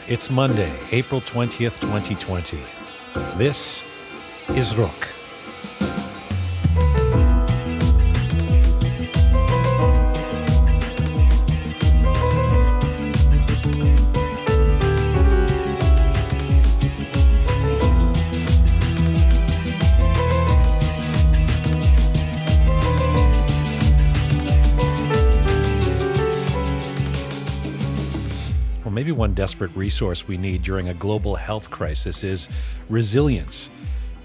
It's Monday, April 20th, 2020. This is Roqe. Maybe one desperate resource we need during a global health crisis is resilience.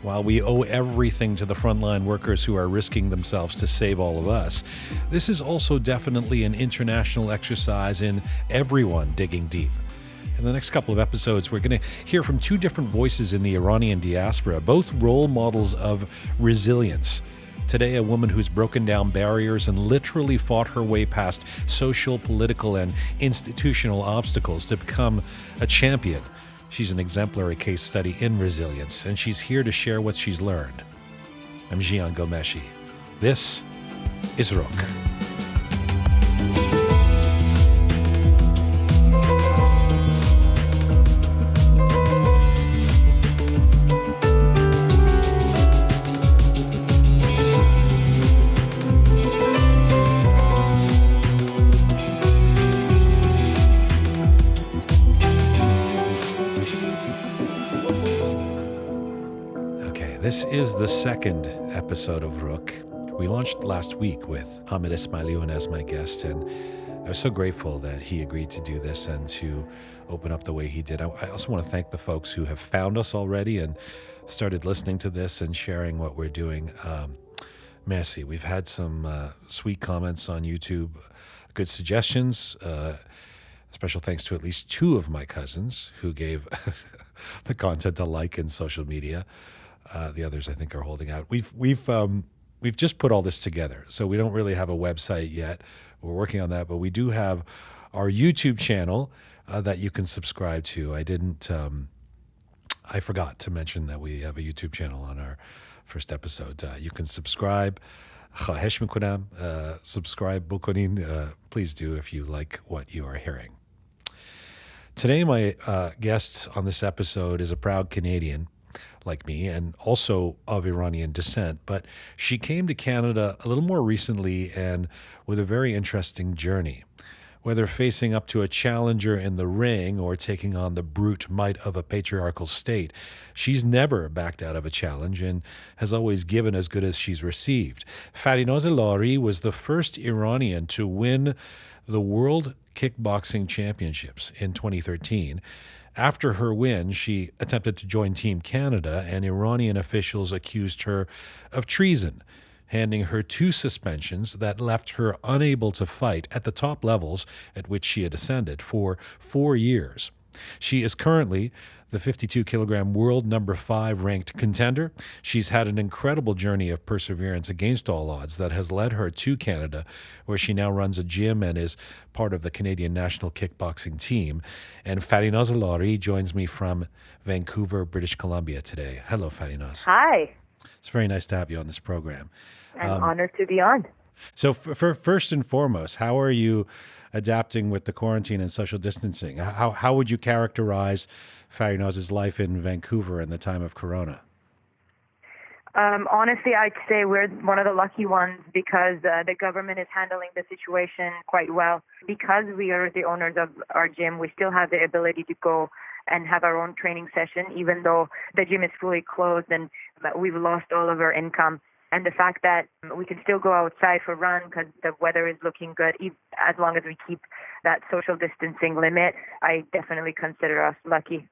While we owe everything to the frontline workers who are risking themselves to save all of us, this is also definitely an international exercise in everyone digging deep. In the next couple of episodes, we're going to hear from two different voices in the Iranian diaspora, both role models of resilience. Today, a woman who's broken down barriers and literally fought her way past social, political, and institutional obstacles to become a champion. She's an exemplary case study in resilience, and she's here to share what she's learned. I'm Jian Ghomeshi. This is Roqe. This is the second episode of Roqe. We launched last week with Hamid Esmailion as my guest, and I was so grateful that he agreed to do this and to open up the way he did. I also want to thank the folks who have found us already and started listening to this and sharing what we're doing. Merci. We've had some sweet comments on YouTube, good suggestions. Special thanks to at least two of my cousins who gave the content a like in social media. The others, I think, are holding out. We've just put all this together, so we don't really have a website yet. We're working on that, but we do have our YouTube channel that you can subscribe to. I forgot to mention that we have a YouTube channel on our first episode. You can subscribe. خواهش میکنم subscribe بکنین. Please do if you like what you are hearing. Today, my guest on this episode is a proud Canadian, like me, and also of Iranian descent, but she came to Canada a little more recently and with a very interesting journey. Whether facing up to a challenger in the ring or taking on the brute might of a patriarchal state, she's never backed out of a challenge and has always given as good as she's received. Farinaz Lari was the first Iranian to win the World Kickboxing Championships in 2013. After her win, she attempted to join Team Canada, and Iranian officials accused her of treason, handing her two suspensions that left her unable to fight at the top levels at which she had ascended for 4 years. She is currently the 52-kilogram world number 5 ranked contender. She's had an incredible journey of perseverance against all odds that has led her to Canada, where she now runs a gym and is part of the Canadian national kickboxing team. And Farinaz Lari joins me from Vancouver, British Columbia today. Hello, Farinaz. Hi. It's very nice to have you on this program. I'm honored to be on. So for first and foremost, how are you adapting with the quarantine and social distancing? How would you characterize Farinaz's life in Vancouver in the time of Corona? Honestly, I'd say we're one of the lucky ones because the government is handling the situation quite well. Because we are the owners of our gym, we still have the ability to go and have our own training session, even though the gym is fully closed and we've lost all of our income. And the fact that we can still go outside for a run because the weather is looking good, as long as we keep that social distancing limit, I definitely consider us lucky.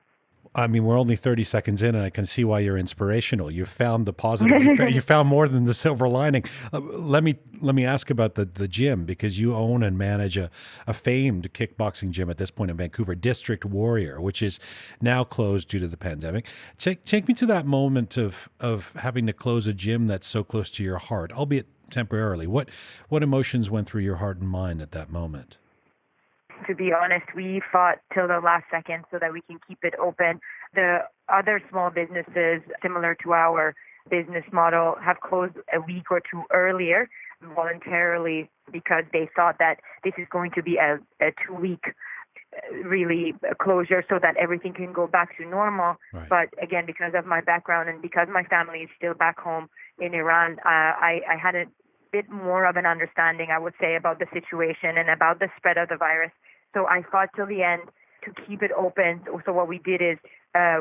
I mean, we're only 30 seconds in, and I can see why you're inspirational. You found the positive. You found more than the silver lining. Let me ask about the gym, because you own and manage a famed kickboxing gym at this point in Vancouver, District Warrior, which is now closed due to the pandemic. Take me to that moment of having to close a gym that's so close to your heart, albeit temporarily. What emotions went through your heart and mind at that moment? To be honest, we fought till the last second so that we can keep it open. The other small businesses similar to our business model have closed a week or two earlier voluntarily because they thought that this is going to be a 2-week really closure so that everything can go back to normal. Right. But again, because of my background and because my family is still back home in Iran, I had a bit more of an understanding, I would say, about the situation and about the spread of the virus. So I fought till the end to keep it open. So what we did is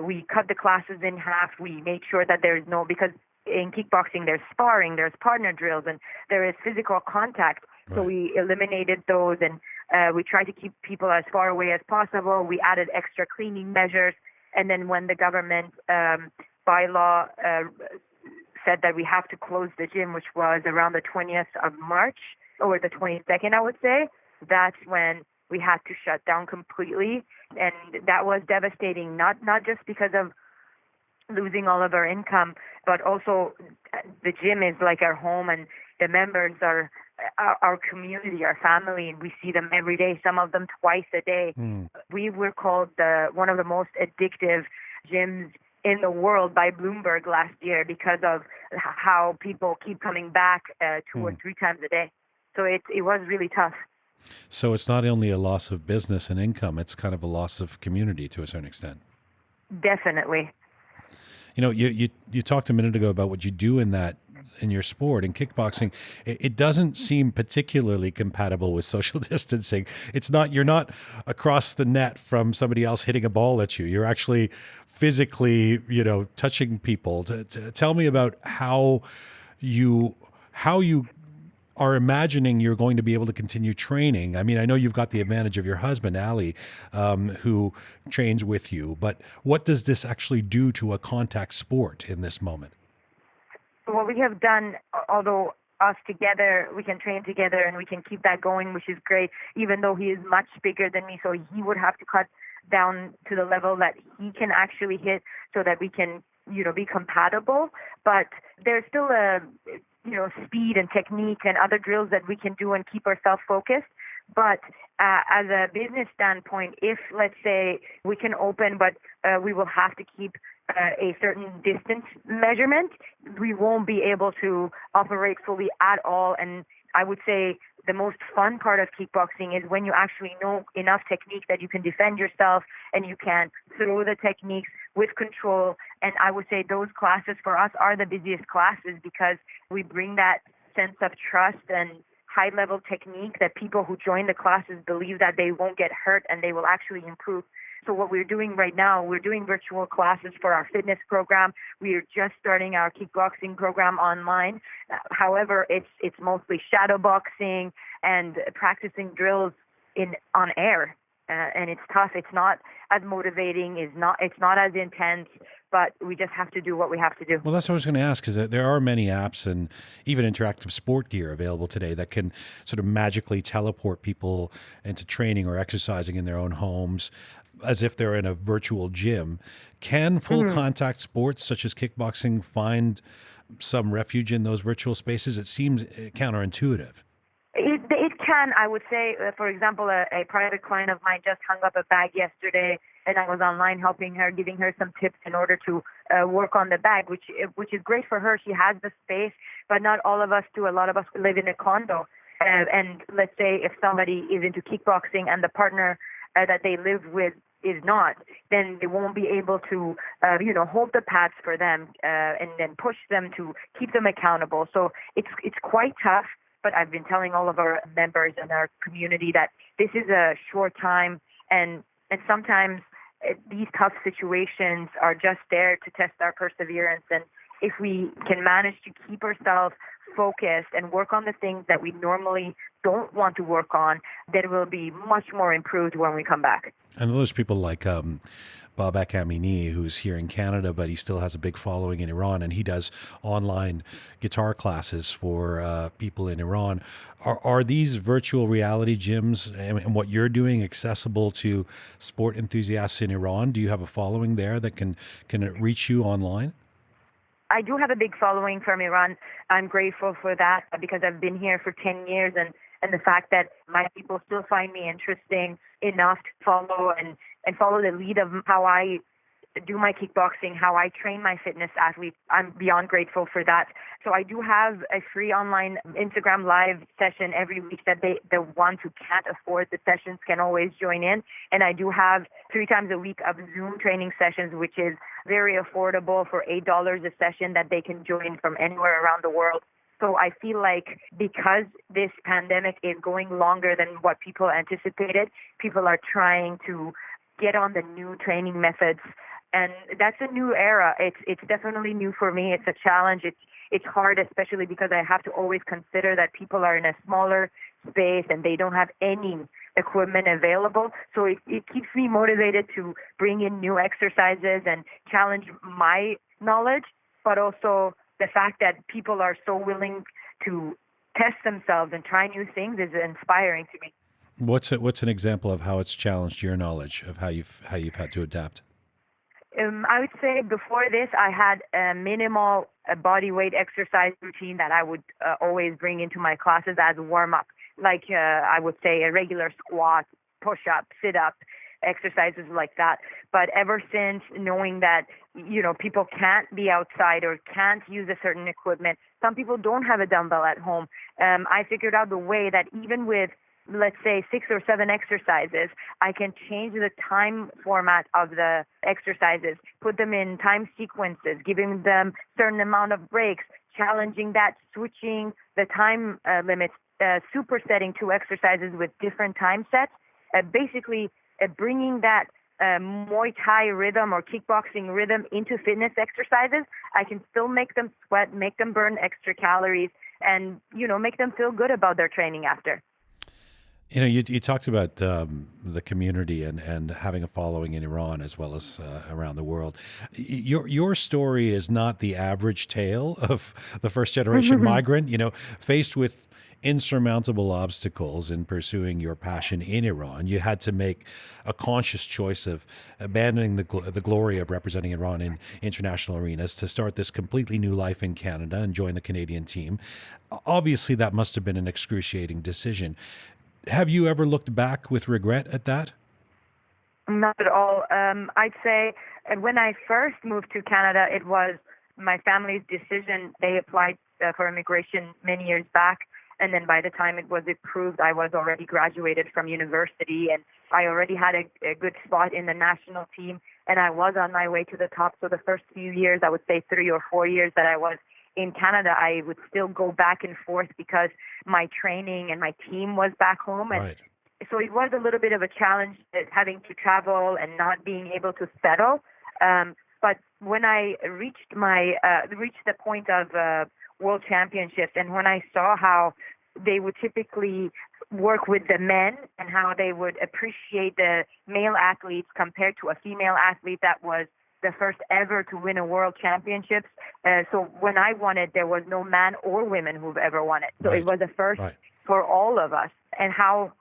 we cut the classes in half. We made sure that there is no, because in kickboxing there's sparring, there's partner drills, and there is physical contact. Right. So we eliminated those, and we tried to keep people as far away as possible. We added extra cleaning measures. And then when the government bylaw said that we have to close the gym, which was around the 20th of March, or the 22nd, I would say, that's when we had to shut down completely. And that was devastating, not just because of losing all of our income, but also the gym is like our home, and the members are our community, our family, and we see them every day, some of them twice a day. We were called one of the most addictive gyms in the world by Bloomberg last year because of how people keep coming back 2 or 3 times a day. So it was really tough. So it's not only a loss of business and income, it's kind of a loss of community to a certain extent. Definitely. You know, you talked a minute ago about what you do in your sport, in kickboxing. It doesn't seem particularly compatible with social distancing. You're not across the net from somebody else hitting a ball at you. You're actually physically, touching people. Tell me about how you are imagining you're going to be able to continue training. I mean, I know you've got the advantage of your husband, Ali, who trains with you, but what does this actually do to a contact sport in this moment? What we have done, although us together, we can train together and we can keep that going, which is great, even though he is much bigger than me, so he would have to cut down to the level that he can actually hit so that we can, be compatible. But there's still a speed and technique and other drills that we can do and keep ourselves focused. But as a business standpoint, if, let's say, we can open, but we will have to keep a certain distance measurement, we won't be able to operate fully at all. And I would say the most fun part of kickboxing is when you actually know enough technique that you can defend yourself and you can throw the techniques with control. And I would say those classes for us are the busiest classes because we bring that sense of trust and high-level technique that people who join the classes believe that they won't get hurt and they will actually improve. So what we're doing right now, we're doing virtual classes for our fitness program. We are just starting our kickboxing program online. However, it's mostly shadow boxing and practicing drills on air. And it's tough. It's not as motivating. It's not as intense. But we just have to do what we have to do. Well, that's what I was going to ask, because there are many apps and even interactive sport gear available today that can sort of magically teleport people into training or exercising in their own homes as if they're in a virtual gym. Can full contact sports such as kickboxing find some refuge in those virtual spaces? It seems counterintuitive. It can, I would say. For example, a private client of mine just hung up a bag yesterday, and I was online helping her, giving her some tips in order to work on the bag, which is great for her. She has the space, but not all of us do. A lot of us live in a condo. And let's say if somebody is into kickboxing and the partner that they live with is not, then they won't be able to, hold the pads for them and then push them to keep them accountable. So it's quite tough. But I've been telling all of our members and our community that this is a short time, and sometimes these tough situations are just there to test our perseverance. And if we can manage to keep ourselves focused and work on the things that we normally don't want to work on, then it will be much more improved when we come back. And there's people like Babak Amini, who's here in Canada, but he still has a big following in Iran, and he does online guitar classes for people in Iran. Are these virtual reality gyms and what you're doing accessible to sport enthusiasts in Iran? Do you have a following there that can it reach you online? I do have a big following from Iran. I'm grateful for that because I've been here for 10 years, and the fact that my people still find me interesting enough to follow and follow the lead of how I do my kickboxing, how I train my fitness athletes. I'm beyond grateful for that. So I do have a free online Instagram live session every week that the ones who can't afford the sessions can always join in. And I do have 3 times a week of Zoom training sessions, which is very affordable for $8 a session that they can join from anywhere around the world. So I feel like because this pandemic is going longer than what people anticipated, people are trying to get on the new training methods. And that's a new era. It's definitely new for me. It's a challenge. It's hard, especially because I have to always consider that people are in a smaller space and they don't have any equipment available. So it keeps me motivated to bring in new exercises and challenge my knowledge, but also the fact that people are so willing to test themselves and try new things is inspiring to me. What's an example of how it's challenged your knowledge of how you've had to adapt? I would say before this, I had a minimal body weight exercise routine that I would always bring into my classes as a warm-up, like I would say a regular squat, push-up, sit-up, exercises like that. But ever since knowing that, people can't be outside or can't use a certain equipment, some people don't have a dumbbell at home, I figured out the way that even with, let's say, 6 or 7 exercises, I can change the time format of the exercises, put them in time sequences, giving them certain amount of breaks, challenging that, switching the time limits, supersetting 2 exercises with different time sets, basically bringing that Muay Thai rhythm or kickboxing rhythm into fitness exercises. I can still make them sweat, make them burn extra calories, and, make them feel good about their training after. You talked about the community and having a following in Iran as well as around the world. Your story is not the average tale of the first generation migrant. Faced with insurmountable obstacles in pursuing your passion in Iran, you had to make a conscious choice of abandoning the glory of representing Iran in international arenas to start this completely new life in Canada and join the Canadian team. Obviously, that must have been an excruciating decision. Have you ever looked back with regret at that? Not at all. I'd say when I first moved to Canada, it was my family's decision. They applied for immigration many years back, and then by the time it was approved, I was already graduated from university, and I already had a good spot in the national team, and I was on my way to the top. So the first few years, I would say 3 or 4 years that I was in Canada, I would still go back and forth because my training and my team was back home. And right. So it was a little bit of a challenge having to travel and not being able to settle. But when I reached the point of World Championships, and when I saw how they would typically work with the men and how they would appreciate the male athletes compared to a female athlete that was the first ever to win a World Championships. So when I won it, there was no man or women who've ever won it. So right. It was a first right. for all of us. And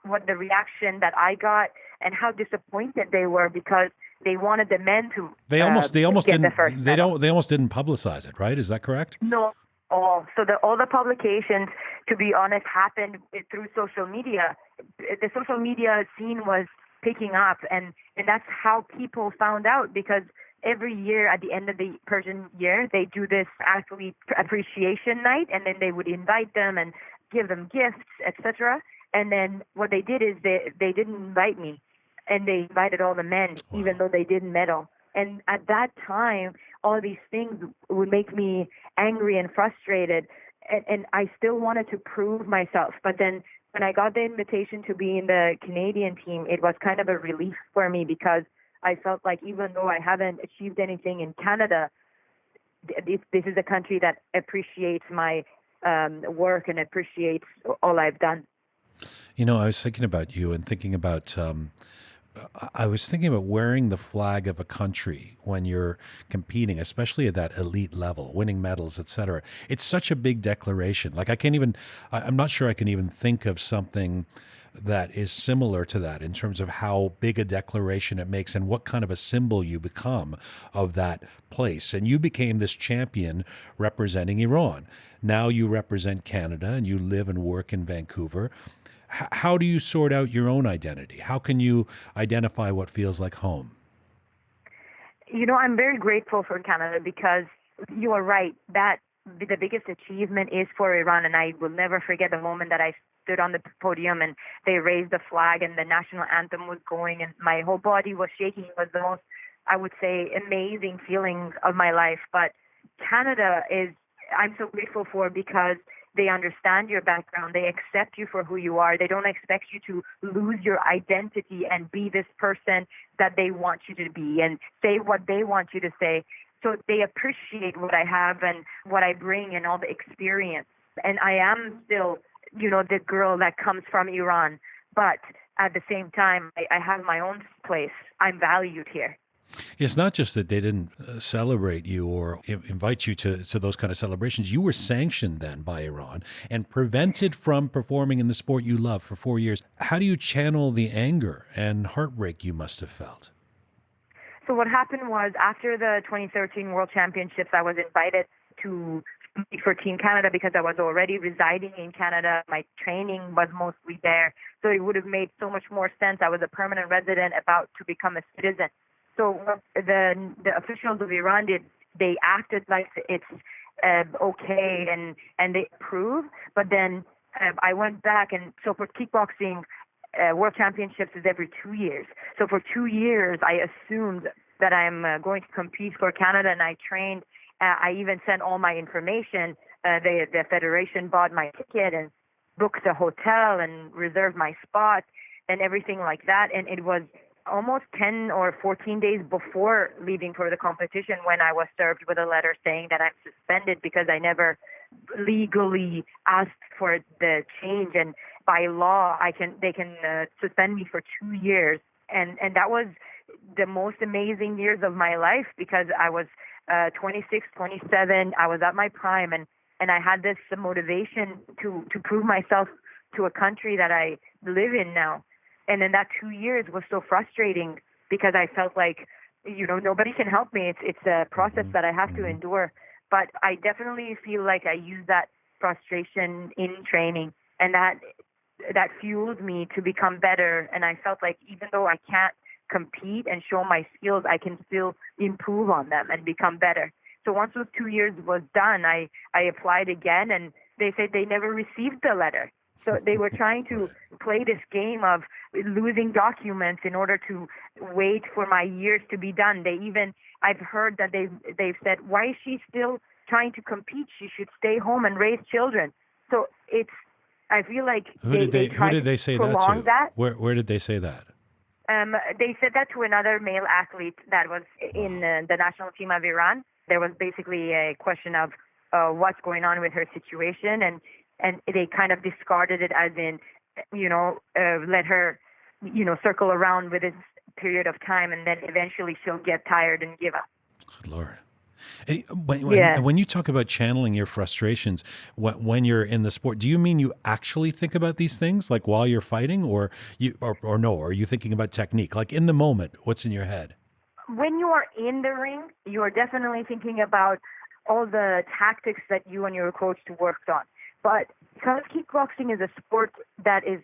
what the reaction that I got and how disappointed they were because they wanted the men to they almost get didn't the first medal. They almost didn't publicize it, right? Is that correct? No. All the publications, to be honest, happened through social media. The social media scene was picking up, and that's how people found out, because every year at the end of the Persian year, they do this athlete appreciation night, and then they would invite them and give them gifts, etc. And then what they did is they didn't invite me, and they invited all the men, Wow. even though they didn't medal. And at that time, all these things would make me angry and frustrated, and I still wanted to prove myself. But then when I got the invitation to be in the Canadian team, it was kind of a relief for me, because I felt like even though I haven't achieved anything in Canada, this is a country that appreciates my work and appreciates all I've done. I was thinking about you and thinking about I was thinking about wearing the flag of a country when you're competing, especially at that elite level, winning medals, etc. It's such a big declaration. Like I'm not sure I can even think of something that is similar to that in terms of how big a declaration it makes and what kind of a symbol you become of that place. And you became this champion representing Iran. Now you represent Canada and you live and work in Vancouver. How do you sort out your own identity? How can you identify what feels like home? I'm very grateful for Canada because you are right that the biggest achievement is for Iran, and I will never forget the moment that I stood on the podium and they raised the flag and the national anthem was going and my whole body was shaking. It was the most, I would say, amazing feeling of my life. But Canada I'm so grateful for because they understand your background. They accept you for who you are. They don't expect you to lose your identity and be this person that they want you to be and say what they want you to say. So they appreciate what I have and what I bring and all the experience. And I am still, the girl that comes from Iran. But at the same time, I have my own place. I'm valued here. It's not just that they didn't celebrate you or invite you to those kind of celebrations. You were sanctioned then by Iran and prevented from performing in the sport you love for 4 years. How do you channel the anger and heartbreak you must have felt? So what happened was after the 2013 World Championships, I was invited to compete for Team Canada because I was already residing in Canada. My training was mostly there. So it would have made so much more sense. I was a permanent resident about to become a citizen. So what the officials of Iran did, they acted like it's okay and they approved. But then I went back, and so for kickboxing, World Championships is every 2 years. So for 2 years, I assumed that I'm going to compete for Canada, and I trained. I even sent all my information. The federation bought my ticket and booked a hotel and reserved my spot and everything like that. And it was almost 10 or 14 days before leaving for the competition when I was served with a letter saying that I'm suspended because I never legally asked for the change, and by law they can suspend me for 2 years, and that was the most amazing years of my life because I was 26, 27, I was at my prime, and I had this motivation to prove myself to a country that I live in now. And then that 2 years was so frustrating because I felt like, nobody can help me. It's a process that I have to endure. But I definitely feel like I used that frustration in training, and that fueled me to become better. And I felt like even though I can't compete and show my skills, I can still improve on them and become better. So once those 2 years was done, I applied again, and they said they never received the letter. So they were trying to play this game of losing documents in order to wait for my years to be done. I've heard that they've said, why is she still trying to compete? She should stay home and raise children. So I feel like who did they say that to? That. Where did they say that? They said that to another male athlete that was in the national team of Iran. There was basically a question of what's going on with her situation, and they kind of discarded it as in, let her, circle around with this period of time, and then eventually she'll get tired and give up. Good Lord. When you talk about channeling your frustrations when you're in the sport, do you mean you actually think about these things, like while you're fighting, or no? Or are you thinking about technique, like in the moment? What's in your head? When you are in the ring, you are definitely thinking about all the tactics that you and your coach worked on. But because kickboxing is a sport that is,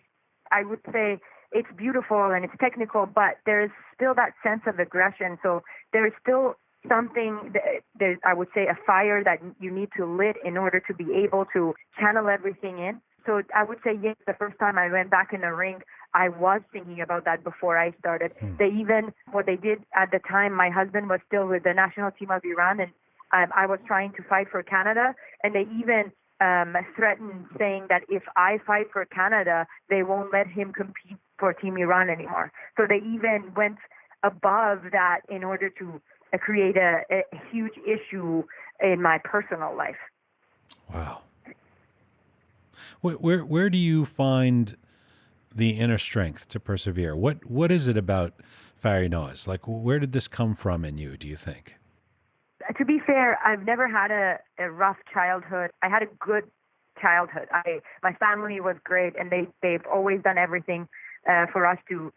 I would say, it's beautiful and it's technical, but there's still that sense of aggression. So there's still something, there's, I would say, a fire that you need to lit in order to be able to channel everything in. So I would say, yes, the first time I went back in the ring, I was thinking about that before I started. What they did at the time, my husband was still with the national team of Iran, and I was trying to fight for Canada, and they even threatened saying that if I fight for Canada, they won't let him compete for Team Iran anymore. So they even went above that in order to create a huge issue in my personal life. Wow. Where do you find the inner strength to persevere? What is it about Farinaz? Like, where did this come from in you, do you think? To be fair, I've never had a rough childhood. I had a good childhood. My family was great, and they've always done everything for us to,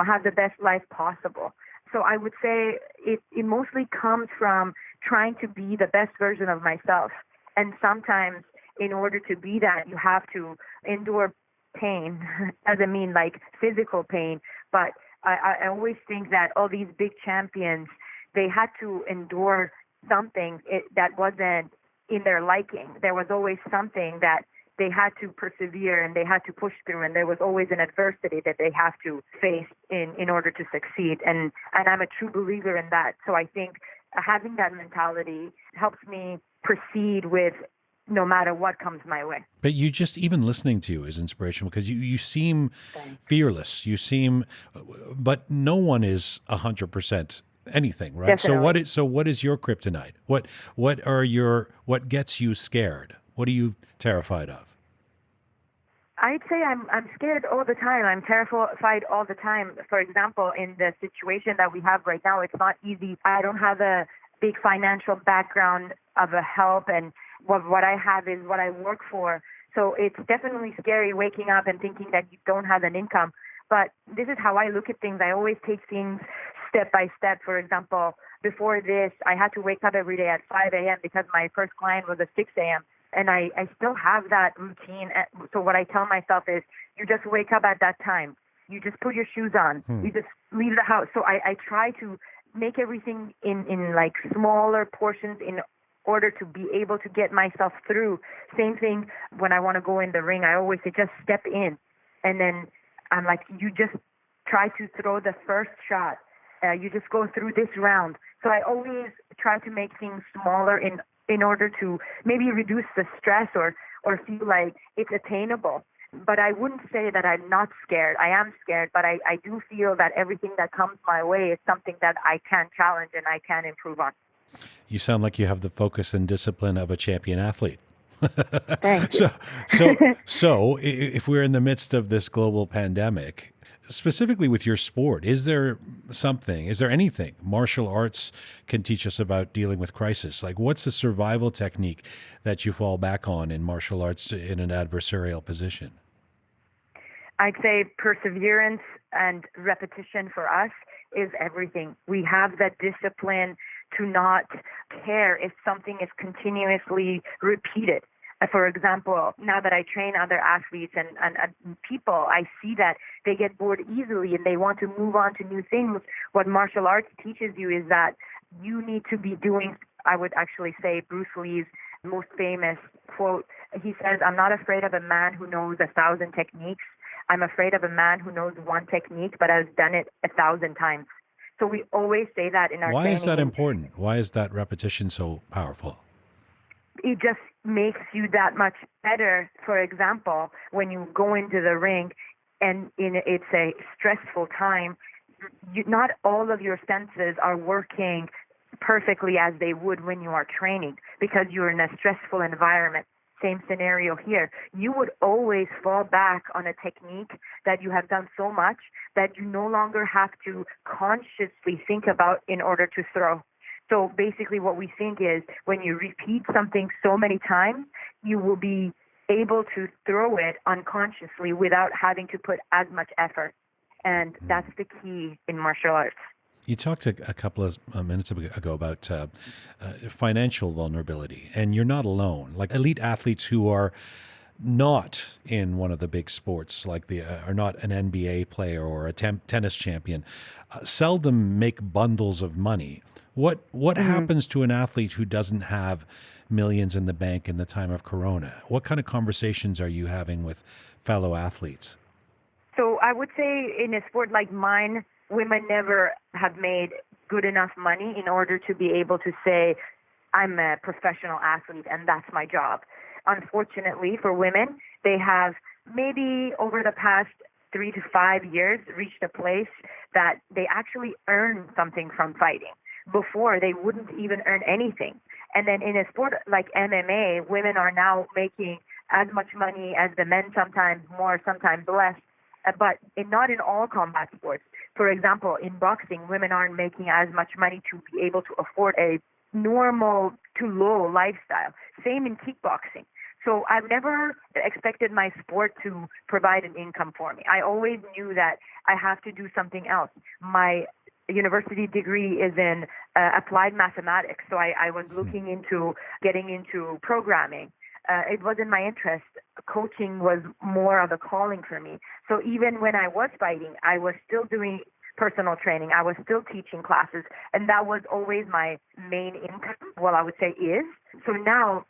have the best life possible. So I would say it mostly comes from trying to be the best version of myself. And sometimes in order to be that, you have to endure pain. Doesn't mean like physical pain, but I always think that all these big champions, they had to endure something that wasn't in their liking. There was always something that they had to persevere and they had to push through, and there was always an adversity that they have to face in order to succeed. And I'm a true believer in that. So I think having that mentality helps me proceed with no matter what comes my way. But you just, even listening to you is inspirational, because you seem fearless. You seem, but no one is 100% anything, right? Definitely. So what is your kryptonite? What gets you scared? What are you terrified of? I'd say I'm scared all the time. I'm terrified all the time. For example, in the situation that we have right now, it's not easy. I don't have a big financial background of a help, and what I have is what I work for. So it's definitely scary waking up and thinking that you don't have an income. But this is how I look at things. I always take things step by step. For example, before this, I had to wake up every day at 5 a.m. because my first client was at 6 a.m. And I still have that routine. So what I tell myself is, you just wake up at that time. You just put your shoes on. You just leave the house. So I try to make everything in like smaller portions in order to be able to get myself through. Same thing when I want to go in the ring. I always say, just step in. And then I'm like, you just try to throw the first shot. You just go through this round. So I always try to make things smaller in order to maybe reduce the stress or feel like it's attainable. But I wouldn't say that I'm not scared. I am scared, but I do feel that everything that comes my way is something that I can challenge and I can improve on. You sound like you have the focus and discipline of a champion athlete. Thanks. So if we're in the midst of this global pandemic, specifically with your sport, is there anything martial arts can teach us about dealing with crisis? Like, what's the survival technique that you fall back on in martial arts in an adversarial position? I'd say perseverance and repetition for us is everything. We have that discipline to not care if something is continuously repeated. For example, now that I train other athletes and people, I see that they get bored easily and they want to move on to new things. What martial arts teaches you is that you need to be doing, I would actually say Bruce Lee's most famous quote. He says, "I'm not afraid of a man who knows 1,000 techniques. I'm afraid of a man who knows one technique but has done it 1,000 times." So we always say that in our training. Why is that important? Why is that repetition so powerful? It just makes you that much better. For example, when you go into the ring and it's a stressful time, not all of your senses are working perfectly as they would when you are training because you're in a stressful environment. Same scenario here. You would always fall back on a technique that you have done so much that you no longer have to consciously think about in order to throw. So basically what we think is when you repeat something so many times, you will be able to throw it unconsciously without having to put as much effort. And that's the key in martial arts. You talked a couple of minutes ago about financial vulnerability, and you're not alone. Like elite athletes who are not in one of the big sports, like are not an NBA player or a tennis champion, seldom make bundles of money. What happens to an athlete who doesn't have millions in the bank in the time of Corona? What kind of conversations are you having with fellow athletes? So I would say in a sport like mine, women never have made good enough money in order to be able to say, I'm a professional athlete and that's my job. Unfortunately for women, they have maybe over the past 3 to 5 years reached a place that they actually earn something from fighting. Before, they wouldn't even earn anything. And then in a sport like MMA, women are now making as much money as the men, sometimes more, sometimes less, but not in all combat sports. For example, in boxing, women aren't making as much money to be able to afford a normal to low lifestyle. Same in kickboxing. So I've never expected my sport to provide an income for me. I always knew that I have to do something else. My university degree is in applied mathematics, so I was looking into getting into programming. It wasn't my interest. Coaching was more of a calling for me. So even when I was fighting, I was still doing personal training. I was still teaching classes, and that was always my main income. Well, I would say is. So now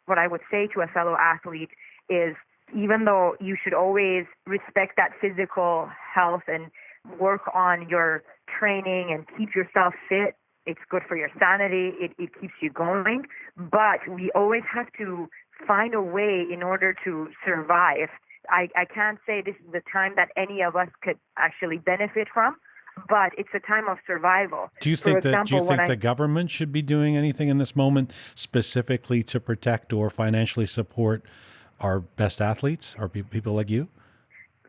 what I would say to a fellow athlete is, even though you should always respect that physical health and work on your training and keep yourself fit, it's good for your sanity, it keeps you going, but we always have to find a way in order to survive. I can't say this is the time that any of us could actually benefit from, but it's a time of survival. Do you think the government should be doing anything in this moment specifically to protect or financially support our best athletes, or people like you?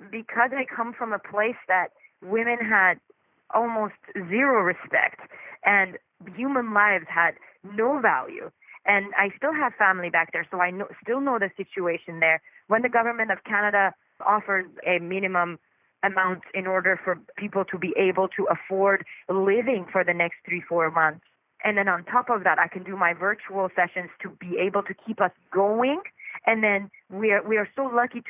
Because I come from a place that women had almost zero respect and human lives had no value. And I still have family back there, so I still know the situation there. When the government of Canada offers a minimum amount in order for people to be able to afford living for the next 3-4 months, and then on top of that, I can do my virtual sessions to be able to keep us going. And then we are so lucky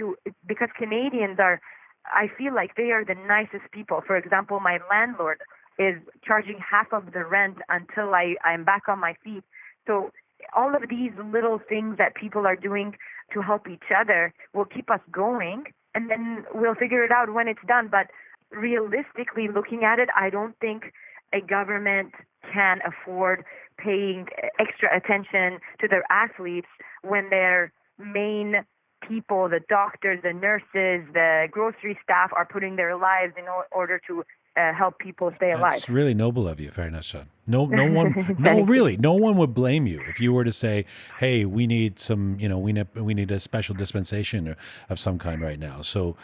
because Canadians are, I feel like they are the nicest people. For example, my landlord is charging half of the rent until I'm back on my feet. So all of these little things that people are doing to help each other will keep us going, and then we'll figure it out when it's done. But realistically looking at it, I don't think a government can afford paying extra attention to their athletes when their main people, the doctors, the nurses, the grocery staff, are putting their lives in order to help people stay alive. It's really noble of you, Farinaz. No one would blame you if you were to say, "Hey, we need some, we need a special dispensation of some kind right now." So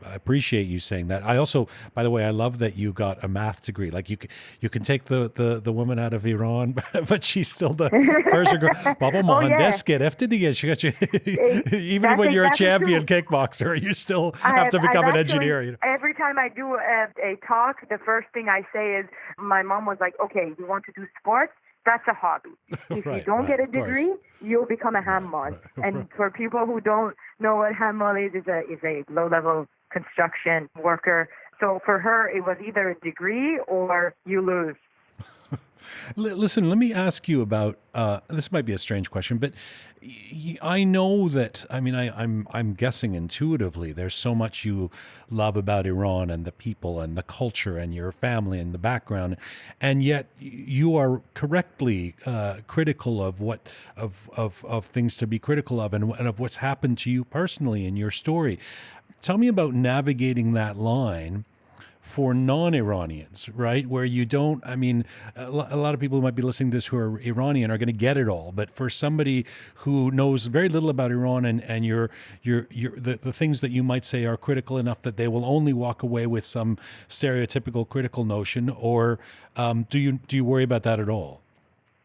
I appreciate you saying that. I also, by the way, I love that you got a math degree. Like you can take the woman out of Iran, but she's still the Persian girl. Baba Mohandes even when you're a champion kickboxer, you still have to become an engineer. Every time I do a talk, the first thing I say is, my mom was like, "Okay, you want to do sports? That's a hobby. If you don't get a degree, you'll become a handmall." And for people who don't know what handmall is a low-level construction worker. So for her, it was either a degree or you lose. Listen, let me ask you about, this might be a strange question, but I know that, I'm guessing intuitively, there's so much you love about Iran and the people and the culture and your family and the background, and yet you are correctly critical of of things to be critical of and of what's happened to you personally in your story. Tell me about navigating that line for non-Iranians, right? Where you don't, a lot of people who might be listening to this who are Iranian are going to get it all. But for somebody who knows very little about Iran and the things that you might say are critical enough that they will only walk away with some stereotypical critical notion, or do you worry about that at all?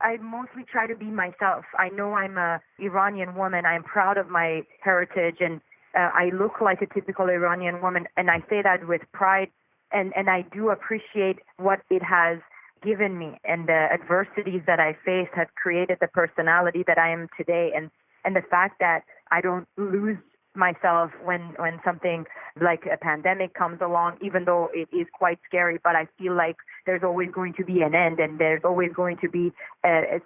I mostly try to be myself. I know I'm a Iranian woman. I'm proud of my heritage, and I look like a typical Iranian woman, and I say that with pride, and I do appreciate what it has given me, and the adversities that I faced have created the personality that I am today, and the fact that I don't lose myself when something like a pandemic comes along, even though it is quite scary, but I feel like there's always going to be an end, and there's always going to be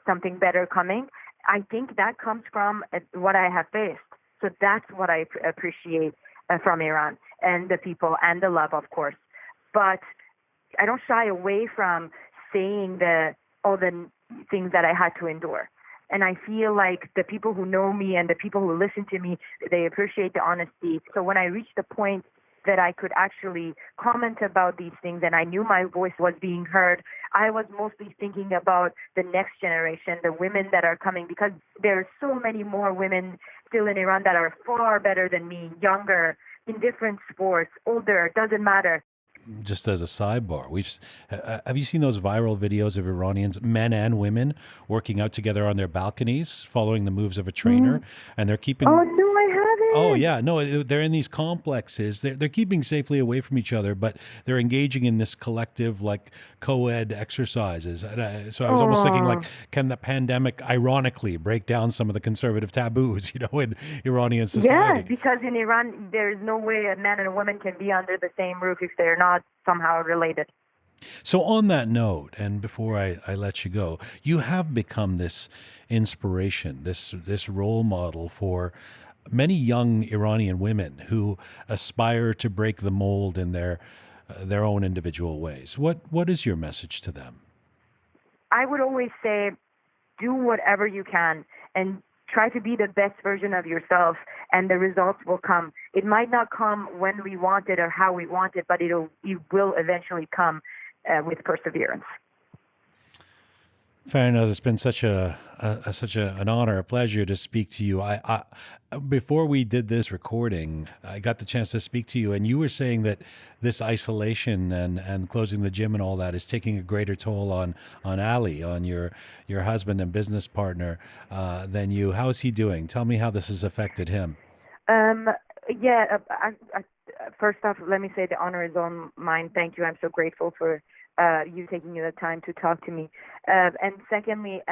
something better coming. I think that comes from what I have faced. So that's what I appreciate from Iran and the people and the love, of course. But I don't shy away from saying all the things that I had to endure. And I feel like the people who know me and the people who listen to me, they appreciate the honesty. So when I reached the point that I could actually comment about these things and I knew my voice was being heard, I was mostly thinking about the next generation, the women that are coming, because there are so many more women still in Iran that are far better than me, younger, in different sports, older, doesn't matter. Just as a sidebar, have you seen those viral videos of Iranians, men and women, working out together on their balconies, following the moves of a trainer, and they're keeping... Oh, no, I haven't. Oh yeah, no, they're in these complexes. They're keeping safely away from each other, but they're engaging in this collective, like co-ed exercises. So I was almost thinking, like, Oh, can the pandemic, ironically, break down some of the conservative taboos, in Iranian yes, society? because in Iran, there's no way a man and a woman can be under the same roof if they're not somehow related. So on that note, and before I let you go, you have become this inspiration, this role model for many young Iranian women who aspire to break the mold in their own individual ways. What is your message to them? I would always say, do whatever you can and try to be the best version of yourself, and the results will come. It might not come when we want it or how we want it, but it will eventually come with perseverance. Farinaz, it's been an honor, a pleasure to speak to you. I before we did this recording, I got the chance to speak to you, and you were saying that this isolation and closing the gym and all that is taking a greater toll on Ali, on your husband and business partner, than you. How is he doing? Tell me how this has affected him. Um, yeah, first off, let me say the honor is all mine. Thank you. I'm so grateful for you taking the time to talk to me. And secondly,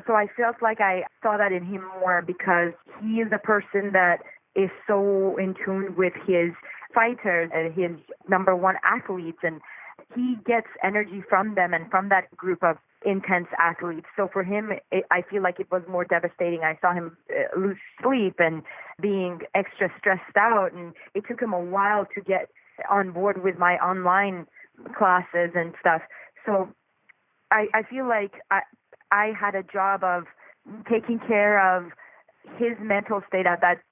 so I felt like I saw that in him more because he is a person that is so in tune with his fighters and his number one athletes, and he gets energy from them and from that group of intense athletes. So for him, I feel like it was more devastating. I saw him lose sleep and being extra stressed out, and it took him a while to get on board with my online classes and stuff. So I feel like I had a job of taking care of his mental state at that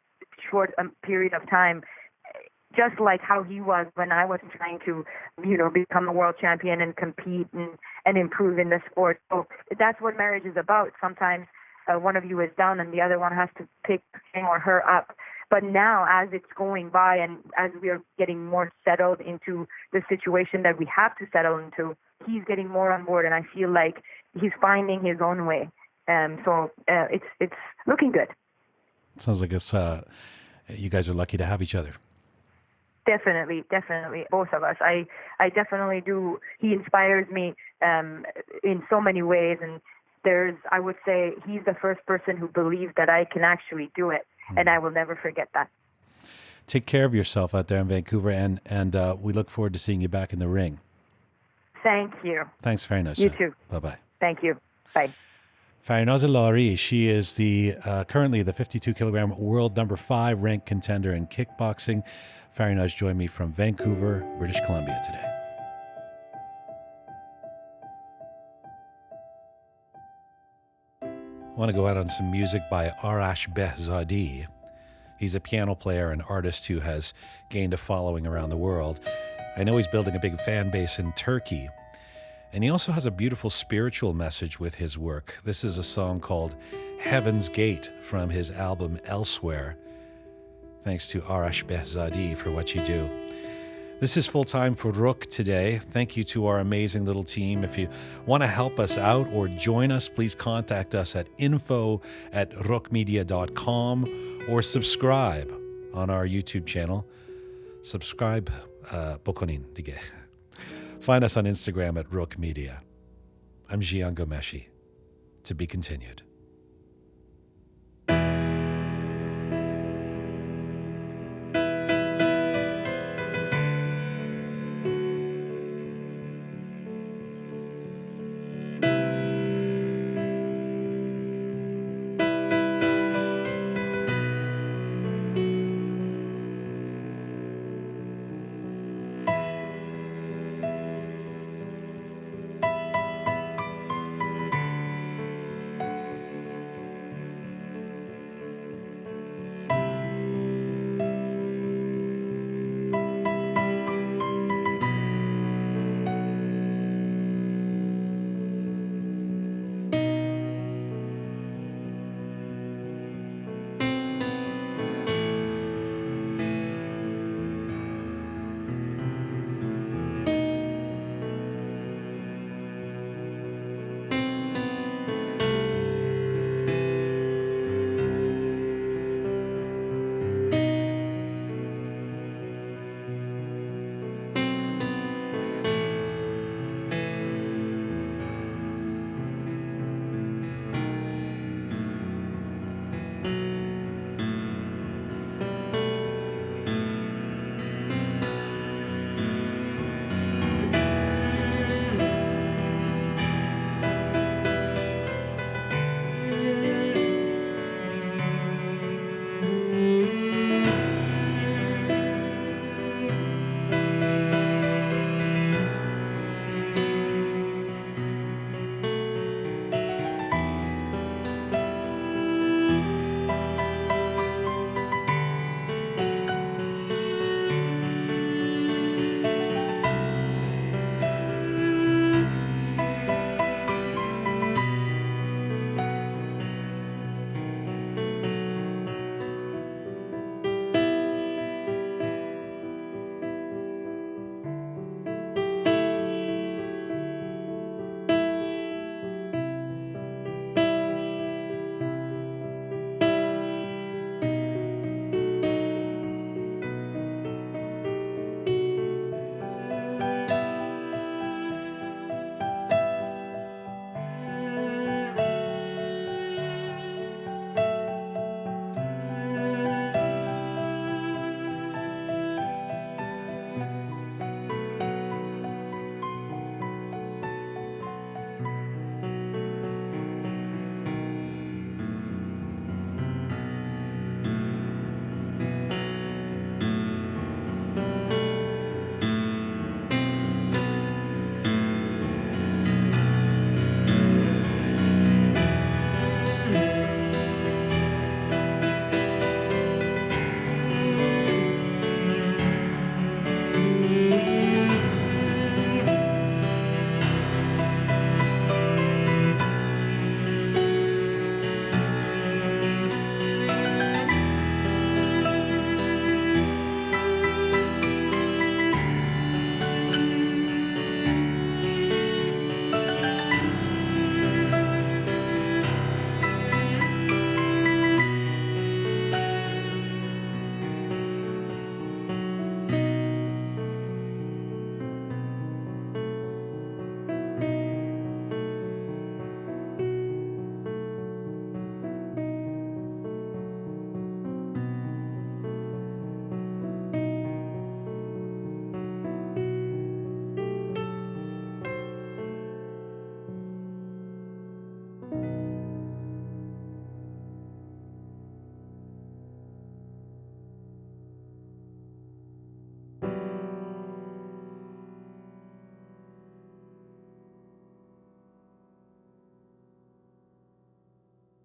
short period of time, just like how he was when I was trying to, become a world champion and compete and improve in the sport. So that's what marriage is about. Sometimes one of you is down and the other one has to pick him or her up. But now, as it's going by and as we are getting more settled into the situation that we have to settle into, he's getting more on board, and I feel like he's finding his own way. So it's looking good. Sounds like you guys are lucky to have each other. Definitely, both of us. I definitely do. He inspires me in so many ways, and I would say he's the first person who believed that I can actually do it, and I will never forget that. Take care of yourself out there in Vancouver, and we look forward to seeing you back in the ring. Thank you. Thanks very much. You too. Bye-bye. Thank you. Bye. Farinaz Lari, she is currently the 52-kilogram world number 5 ranked contender in kickboxing. Farinaz joined me from Vancouver, British Columbia today. I want to go out on some music by Arash Behzadi. He's a piano player and artist who has gained a following around the world. I know he's building a big fan base in Turkey. And he also has a beautiful spiritual message with his work. This is a song called Heaven's Gate from his album Elsewhere. Thanks to Arash Behzadi for what you do. This is Full Time for Roqe today. Thank you to our amazing little team. If you want to help us out or join us, please contact us at info@roqemedia.com or subscribe on our YouTube channel. Subscribe bokonin dige. Find us on Instagram at Roqe Media. I'm Jian Ghomeshi. To be continued.